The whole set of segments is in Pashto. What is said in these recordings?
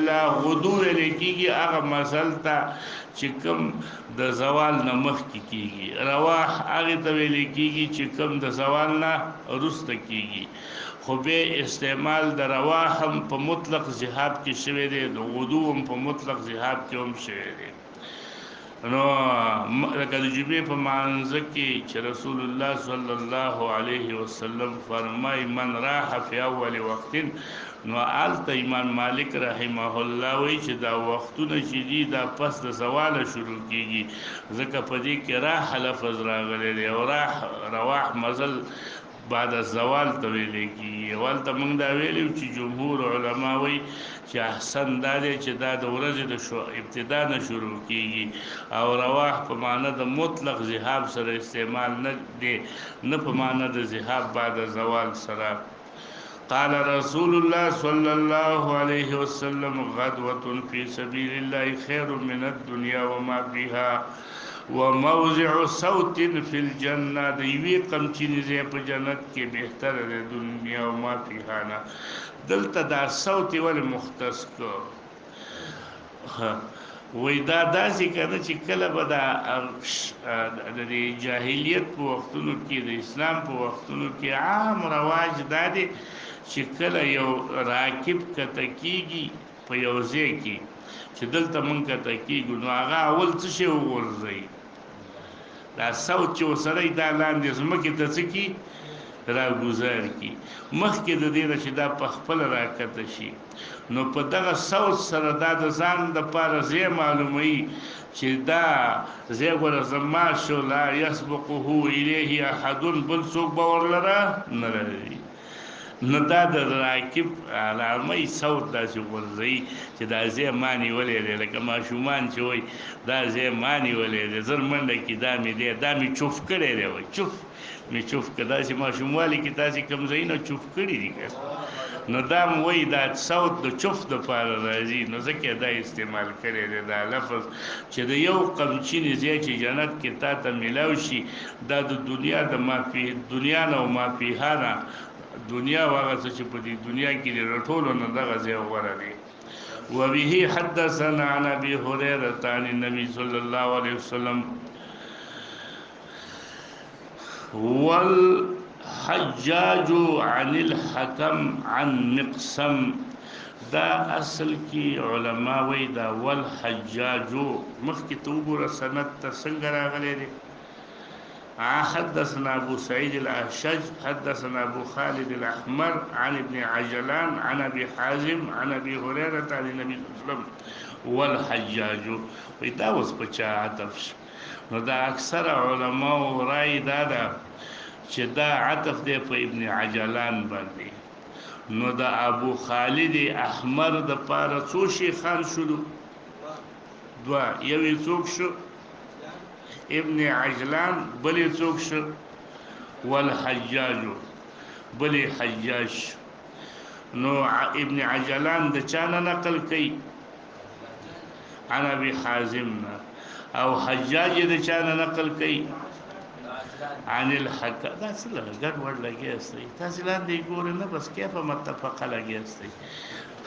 الله غدو لیکيږي هغه مزل ته چې کوم د زوال نه مخکې کیږي رواح هغه ته لیکيږي چې کوم د زوال نه وروسته کیږي خو به استعمال د رواح هم په مطلق ذهاب کې شوی دی د غدو هم په مطلق ذهاب کې هم شوی دی نو لکه د جمعې په مانځ کې چې رسول الله صلی الله علیه وسلم فرمای من راح فی اول وقت نو آلته امام مالک رحمه الله وی چې دا وختونه چې دي دا پس د زواله شروع کیږي ځکه په دې کې راح لفظ راغلی دی او رواح مزل بعد الزوال ته ویل کیږي ولته موږ دا ویلو چې جمهور علما وی چې احسن دا دی چې دا د ورځې د ابتدا نه شروع کیږي او رواح په معنی د مطلق ذهاب سره استعمال نه دی نه په معنی د ذهاب بعد الزوال سره قال رسول الله صلى الله عليه وسلم غدوة في سبيل الله خير من الدنيا وما فيها وموضع صوت في الجنة دیوی قمچینی زی په جنت کې بهتر ده دنیا او ما فيها نه دلته دا صوت ول مختص کو وې دا داسې کنه چې کله به د جاهلیت په وختونو کې د اسلام په وختونو کې عام رواج دادي چې کله یو راکب کته کیږي په یو ځای کې چې دلته مونږ کته کیږو نو هغه اول څه شی وګورځي دا صوت چې وسره دا لاندې زمکه ته څه کی را گذار کی مخکې د دې چې دا په خپل راکته شي نو په دغه صوت سره دا د ځان د پاره زی معلومي چې دا زی ګور زما شو لا يسبقه الیه احد بل څوک باور لره نه لري نو دا د راکب علامه صوت داسې ورځي چې دا زی معنی ولې لکه ماشومان چې وای دا زی معنی ولې زر منډه کې دا می چوف کړي دی وای چوف می چوف کدا چې ماشوموالی کې تاسو کم زینو چوف کړي دي نو دا وای دا صوت د چوف د پاره راځي نو ځکه دا استعمال کړي دی دا لفظ چې د یو قمچینی زی چې جنت کې تا ته ملاو شي دا د دنیا د مافي دنیا نه او مافيها نه دنیا واغه چې په دې دنیا کې رټولو نه دغه ځای غوړه دي وبه حدثنا عن ابي هريره عن النبي صلى الله عليه وسلم والحجاج عن الحكم عن مقسم دا اصل کی علماء وی دا والحجاج مخکې تو ګور سند ته څنګه راغلي دي حدثنا ابو سعيد الاشج حدثنا ابو خالد الاحمر عن ابن عجلان عن ابي حازم عن ابي هريره عن النبي صلى الله عليه وسلم والحجاج ودا وس بچا عطف نو دا اکثر علماء رائے دا چې دا عطف دی په ابن عجلان باندې نو دا ابو خالد احمر د پاره څو شیخان شلو دوا یوې څوک شو ابن عجلان بلی څوک شو والحجاج بلی حجاج نو ابن عجلان د چانه نقل کوي عن ابي حازم او حجاج د چانه نقل کوي عن الحق دا څه ګډ وډ لګیاسي تاسو لاندې ګور نه بس کیفه متفقه لګیاسي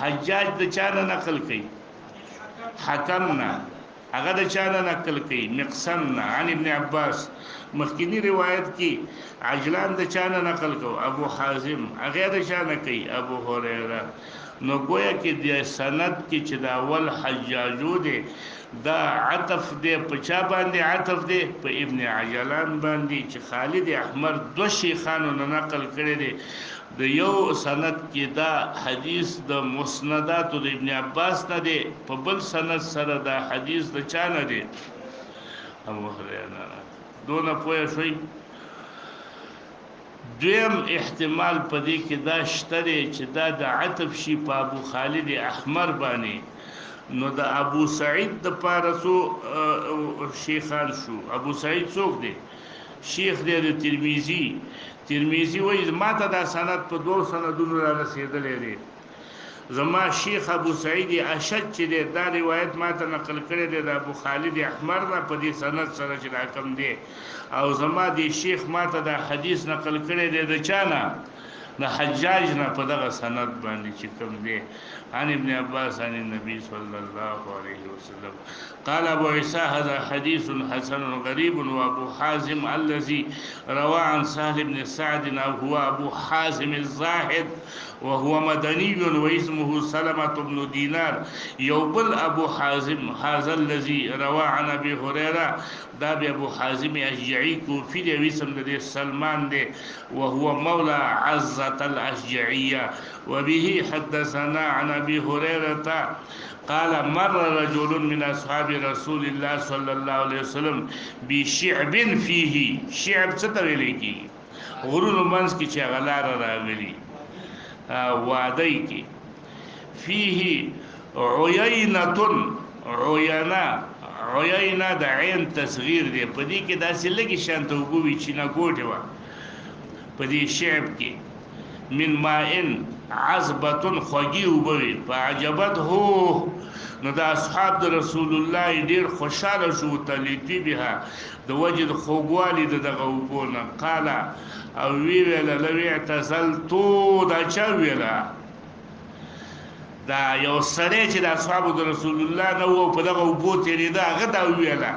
حجاج د چانه نقل کوي حکمنا هغه د چانه نقل کوي مقسم عن ابن عباس مخکینی روایت کې عجلان د چانه نقل کو ابو حازم هغه د چانه کوي ابو هريره نو گویا کې د سند کې چې دا ول حجاجو دي دا عطف دی په چا باندې عطف دی په ابن عجلان باندې چې خالد احمر دو شیخانو نقل کړي دي د یو سند کې دا حدیث د مسندات د ابن عباس نه دی په بل سند سره دا حدیث د چا نه دی ابو هريره دونه پوه شوي دویم احتمال پدې کې دا شته چې دا د عطف شي په ابو خالد احمر باندې نو د ابو سعید د پارسو شیخان شو ابو سعید څوک دی شیخ دی د ترمذی وایي ماته دا سند په دوه سندونو را رسیدلې دی زما شیخ ابو سعید اشد چې دا روایت ماته نقل کړی دی د ابو خالد احمر نه په دې سند سره چې راکم دی او زما دی شیخ ماته دا حدیث نقل کړی دی د چانه د حجاج نه په دغه سند باندې چې کوم دی عن ابن عباس عن النبي صلى الله عليه وسلم قال ابو عيسى هذا حديث حسن غريب وابو حازم الذي روى عن سهل بن سعد هو ابو حازم الزاهد وهو مدني واسمه سلمة بن دينار يوبل ابو حازم هذا الذي روى عن ابي هريره دا ابو حازم اشجعي کوفی دی وسم د سلمان دی وهو مولى عزة الاشجعيه وبه حدثنا عن ابي هريره قال مر رجل من اصحاب رسول الله صلى الله عليه وسلم بشعب فيه شعب څه ته ویل کی غرور منس کی چې غلار راغلی وادی کی فيه عيينه د عین تصغیر دی په دې کې داسې لګي شانته وګوي چې نه ګوټه و په دې شعب کې من ماء عذبه خوږی وبوي فعجبت هو نو د اصحاب د رسول الله ډیر خوشاله شو تلیتی بها د وجد خوګوالی دغه وبونه قال او ویل لوی اعتزلتو دا چا ویلا دا یو سره چې د اصحاب د رسول الله نو په دغه وبو تیری دا هغه دا ویلا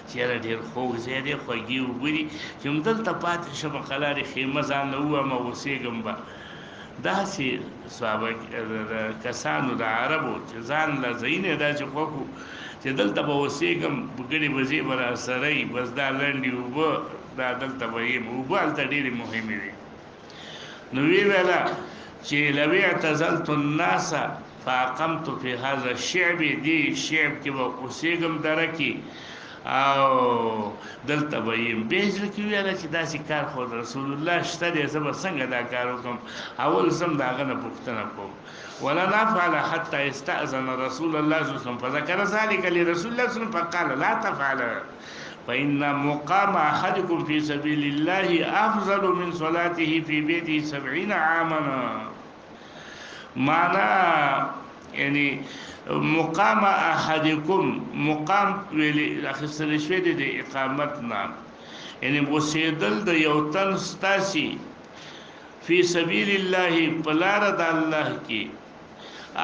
چې ډیر خوږ زیاده خوږی وبري چې مدلته پاتې شم قلاري خیمه ځان نو ما وسیګم با دا سي صحابه کسانو د عربو چې ځان له زینه دا چې خوکو چې دلته به وسیګم بګړي بزی برا سره بس دا لنډي وبو دا دلته ویم وبو الته ډیره مهمه دي نو ویلا چې لوی اعتزلت الناس فاقمت في هذا الشعب دي شعب کې به وسیګم درکې او دلته ویم به ځکه ویل چې داسې کار خو رسول الله شته دې زما څنګه دا کار وکم اول سم دا غنه پوښتنه کوم ولا نفعل حتى استأذن رسول الله صلى الله عليه وسلم فذكر ذلك لرسول الله صلى الله عليه وسلم فقال لا تفعل فإن مقام أحدكم في سبيل الله أفضل من صلاته في بيته 70 عاما معنى يعني مقام احدکم مقام ویل اخستل شوی د اقامتنا یعنی وسیدل د یو تن ستاسي فی سبیل الله پلار د الله کی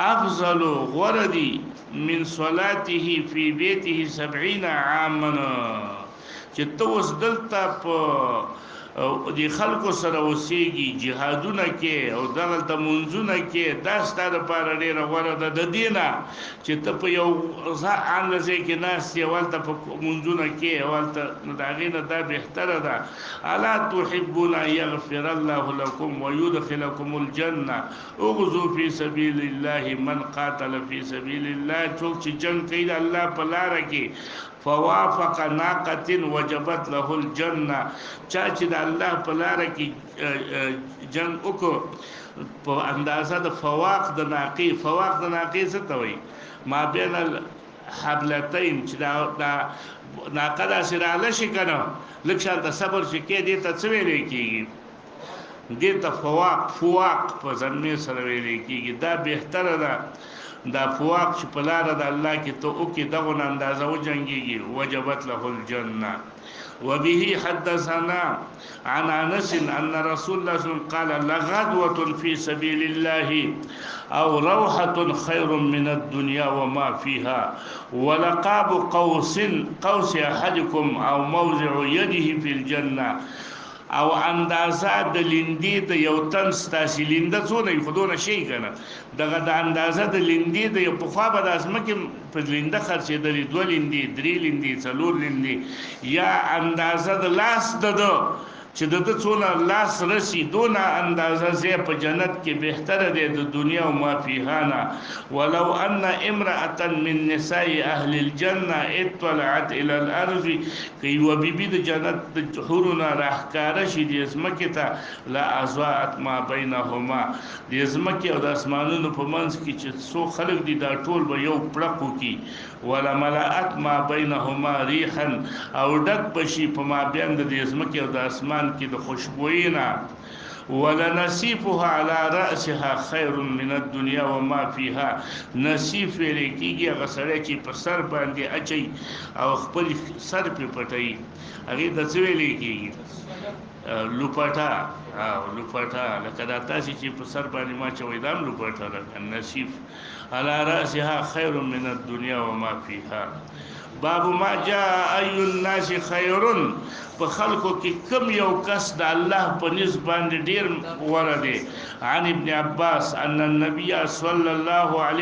افضل غردی من صلاته فی بیته 70 عاما چې توس دلته په د خلکو سره وسیږي جهادونه کې او دغه منځونه کې دا ستاره لپاره ډیره غوړه د دینه چې ته په یو ځان لږه کې ناس یې ولته په منځونه کې ولته دا غینه دا بهتره ده الا تحبون ان يغفر الله لكم ويدخلكم الجنه اغزوا في سبيل الله من قاتل في سبيل الله څوک چې جنگ کوي د الله په لار کې فوافق ناقه وجبت له الجنه چا چې د الله په لار کې جنگ وکړو په اندازه د فواق د ناقي څه ته وایي ما بین الحبلتين چې دا ناقه د سراله شي کنه لکه د صبر چې کې دې ته څه ویل کېږي دې ته فواق په ځمې سره ویل کېږي دا بهتره ده دا فواق چې په لار د الله کې ته او کې دغه اندازه و جنگيږي وجبت له الجنه وبه حدثنا عن انس ان رسول الله صلى الله عليه وسلم قال لغدوه في سبيل الله او روحه خير من الدنيا وما فيها ولقاب قوس احدكم او موضع يده في الجنه او اندازه د لیندې د یو تن ستاسي لینده څونه خودونه شي کنه دغه د اندازه د لیندې د یو په خوا به د ازمکه په لینده خرڅې د 2 لیندې 3 لیندې 4 لیندې یا اندازه د لاس د چې د څونه لاس رسی دونه اندازه زی په جنت کې بهتره ده د دنیا او ما فيها ولو ان امراه من نساء اهل الجنه اطلعت الى الارض کی و بیبی د جنت د حورنا راهکار شي د اسمکه ته لا ازواءت ما بينهما د اسمکه او د اسمانونو په منځ کې چې څو خلق دي دا ټول به یو پړقو کی ولا ملائت ما بينهما ريحا او ډک بشي په ما بین د اسمکه او د اسمان کې د خوشبوینا ولا نصيفها على راسها خير من الدنيا وما فيها نصيف لکیږي غسړی چې په سر باندې اچي او خپل سر په پټي هغه د څه ویل کیږي لوپټا او لوپټا لکه دا تاسو چې په سر باندې ما چوي دا لوپټا لکه نصیف على راسها خير من الدنيا وما فيها. باب ما جاء اي الناس خير، په خلکو کې کم یو کس د الله په نسبت باندې ډیر ورده. عن ابن عباس ان النبي صلى الله عليه